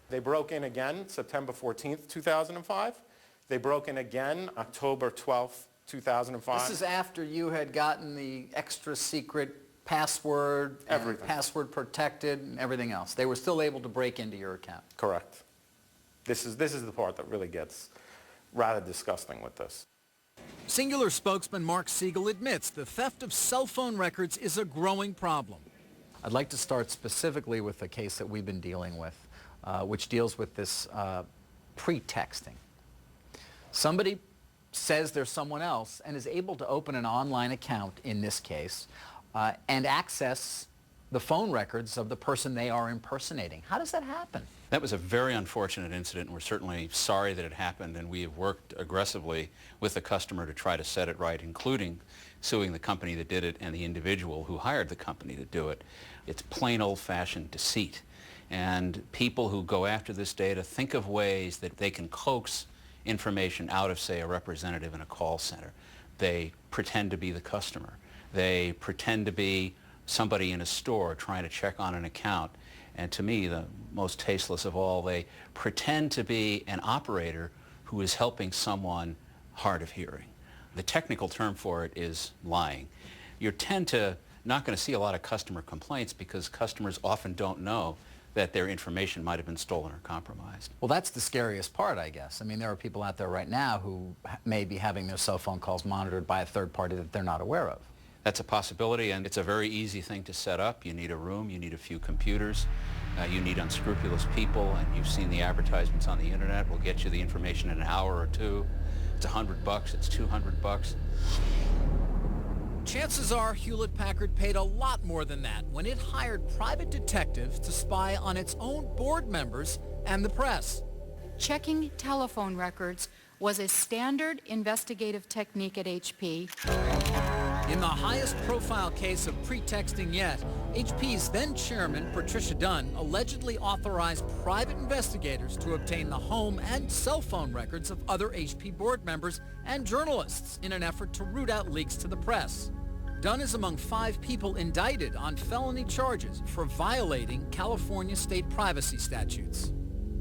They broke in again September 14th, 2005. They broke in again October 12th, 2005. This is after you had gotten the extra secret password, and password protected, and everything else. They were still able to break into your account. Correct. This is the part that really gets rather disgusting with this. Singular spokesman Mark Siegel admits the theft of cell phone records is a growing problem. I'd like to start specifically with the case that we've been dealing with, which deals with this pretexting. Somebody says there's someone else and is able to open an online account, in this case, and access the phone records of the person they are impersonating. How does that happen? That was a very unfortunate incident, and we're certainly sorry that it happened, and we have worked aggressively with the customer to try to set it right, including suing the company that did it and the individual who hired the company to do it. It's plain old-fashioned deceit, and people who go after this data think of ways that they can coax information out of, say, a representative in a call center. They pretend to be the customer. They pretend to be somebody in a store trying to check on an account. And to me, the most tasteless of all, they pretend to be an operator who is helping someone hard of hearing. The technical term for it is lying. You tend to not going to see a lot of customer complaints because customers often don't know that their information might have been stolen or compromised. Well, that's the scariest part, I guess. I mean, there are people out there right now who may be having their cell phone calls monitored by a third party that they're not aware of. That's a possibility, and it's a very easy thing to set up. You need a room, you need a few computers, you need unscrupulous people, and you've seen the advertisements on the internet. We'll get you the information in an hour or two. It's $100, it's $200. Chances are Hewlett-Packard paid a lot more than that when it hired private detectives to spy on its own board members and the press. Checking telephone records was a standard investigative technique at HP. In the highest profile case of pretexting yet, HP's then chairman, Patricia Dunn, allegedly authorized private investigators to obtain the home and cell phone records of other HP board members and journalists in an effort to root out leaks to the press. Dunn is among 5 people indicted on felony charges for violating California state privacy statutes.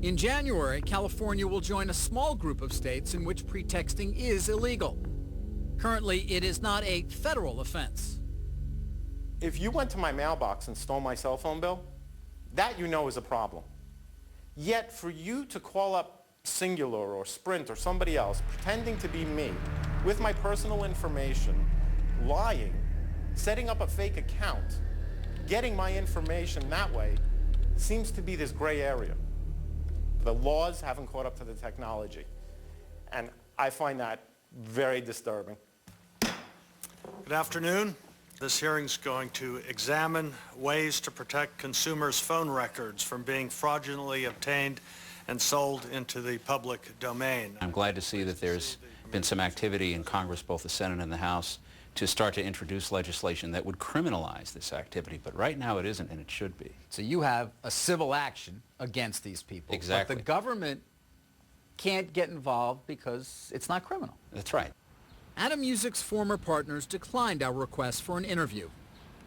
In January, California will join a small group of states in which pretexting is illegal. Currently, it is not a federal offense. If you went to my mailbox and stole my cell phone bill, that you know is a problem. Yet for you to call up Singular or Sprint or somebody else pretending to be me with my personal information, lying, setting up a fake account, getting my information that way, seems to be this gray area. The laws haven't caught up to the technology. And I find that very disturbing. Good afternoon. This hearing's going to examine ways to protect consumers' phone records from being fraudulently obtained and sold into the public domain. I'm glad to see that there's been some activity in Congress, both the Senate and the House, to start to introduce legislation that would criminalize this activity. But right now it isn't, and it should be. So you have a civil action against these people. Exactly. But the government can't get involved because it's not criminal. That's right. Atom Music's former partners declined our request for an interview.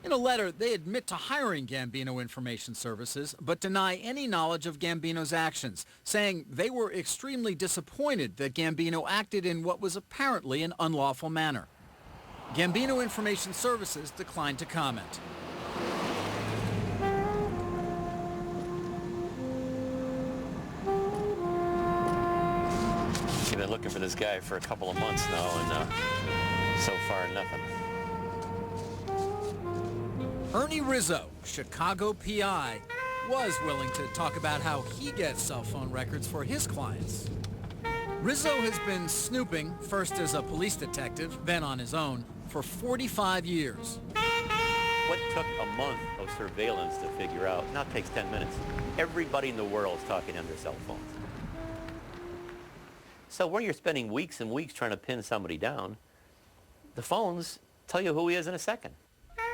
In a letter, they admit to hiring Gambino Information Services, but deny any knowledge of Gambino's actions, saying they were extremely disappointed that Gambino acted in what was apparently an unlawful manner. Gambino Information Services declined to comment. We've been looking for this guy for a couple of months now, and so far nothing. Ernie Rizzo, Chicago PI, was willing to talk about how he gets cell phone records for his clients. Rizzo has been snooping, first as a police detective, then on his own, for 45 years. What took a month of surveillance to figure out now takes 10 minutes. Everybody in the world is talking on their cell phones. So when you're spending weeks and weeks trying to pin somebody down, the phones tell you who he is in a second.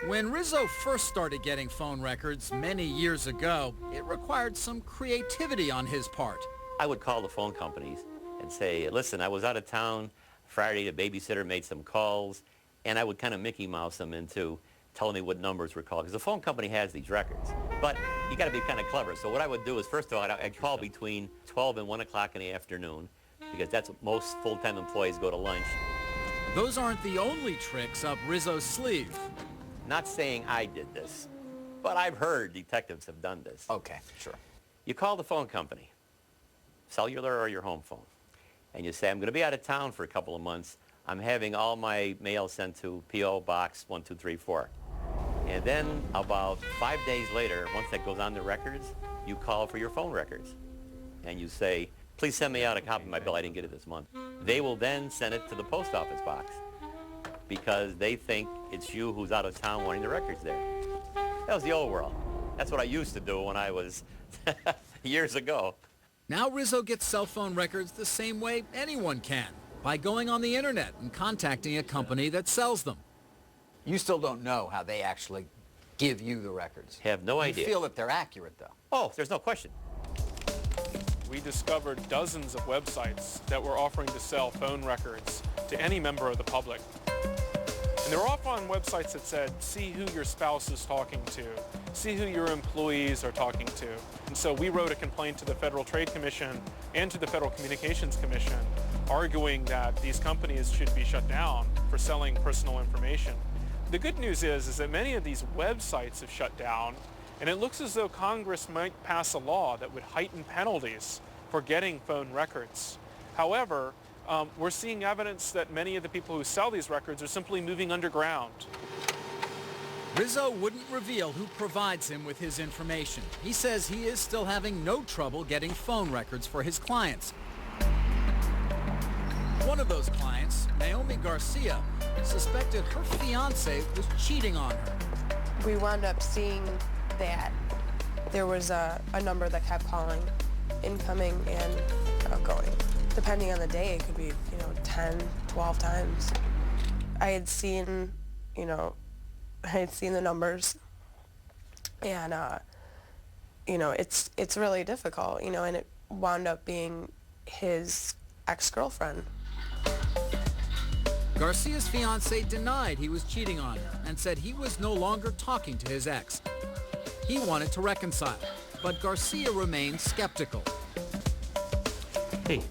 When Rizzo first started getting phone records many years ago, it required some creativity on his part. I would call the phone companies and say, listen, I was out of town Friday, the babysitter made some calls, and I would kind of Mickey Mouse them into telling me what numbers were called, because the phone company has these records. But you got to be kind of clever. So what I would do is, first of all, I'd call between 12 and 1 o'clock in the afternoon, because that's what most full-time employees go to lunch. Those aren't the only tricks up Rizzo's sleeve. Not saying I did this, but I've heard detectives have done this. Okay, sure. You call the phone company, cellular or your home phone, and you say, I'm going to be out of town for a couple of months. I'm having all my mail sent to P.O. Box 1234. And then about 5 days later, once that goes on the records, you call for your phone records. And you say, please send me out a copy of my bill. I didn't get it this month. They will then send it to the post office box because they think it's you who's out of town wanting the records there. That was the old world. That's what I used to do when I was years ago. Now Rizzo gets cell phone records the same way anyone can, by going on the internet and contacting a company that sells them. You still don't know how they actually give you the records. Have no idea. You feel that they're accurate, though. Oh, there's no question. We discovered dozens of websites that were offering to sell phone records to any member of the public. And they were often on websites that said, see who your spouse is talking to, see who your employees are talking to. And so we wrote a complaint to the Federal Trade Commission and to the Federal Communications Commission, arguing that these companies should be shut down for selling personal information. The good news is that many of these websites have shut down, and it looks as though Congress might pass a law that would heighten penalties for getting phone records. However, we're seeing evidence that many of the people who sell these records are simply moving underground. Rizzo wouldn't reveal who provides him with his information. He says he is still having no trouble getting phone records for his clients. One of those clients, Naomi Garcia, suspected her fiancé was cheating on her. We wound up seeing that there was a number that kept calling, incoming and outgoing. Depending on the day, it could be, 10, 12 times. I had seen the numbers, and, it's really difficult, and it wound up being his ex-girlfriend. Garcia's fiancé denied he was cheating on her and said he was no longer talking to his ex. He wanted to reconcile, but Garcia remained skeptical. Hey,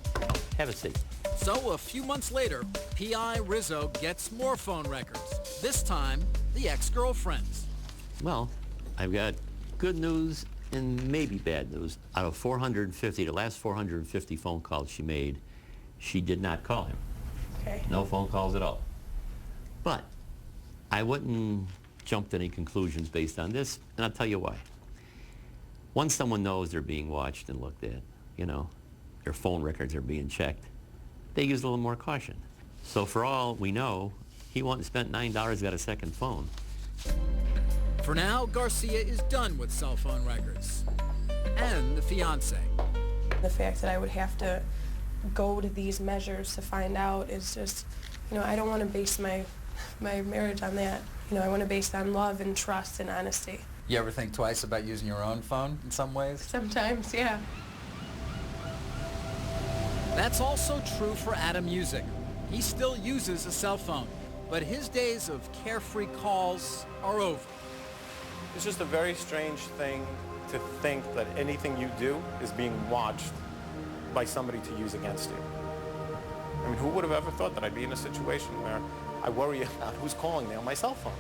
have a seat. So a few months later, P.I. Rizzo gets more phone records, this time the ex-girlfriend's. Well, I've got good news and maybe bad news. Out of 450, the last 450 phone calls she made, she did not call him. Okay. No phone calls at all. But I wouldn't jump to any conclusions based on this, and I'll tell you why. Once someone knows they're being watched and looked at, their phone records are being checked, they use a little more caution. So for all we know, he went and spent $9, got a second phone. For now, Garcia is done with cell phone records. And the fiancé. The fact that I would have to go to these measures to find out is just, I don't want to base my marriage on that. I want to base it on love and trust and honesty. You ever think twice about using your own phone in some ways? Sometimes, yeah. That's also true for Adam Music. He still uses a cell phone, but his days of carefree calls are over. It's just a very strange thing to think that anything you do is being watched by somebody to use against you. I mean, who would have ever thought that I'd be in a situation where I worry about who's calling me on my cell phone?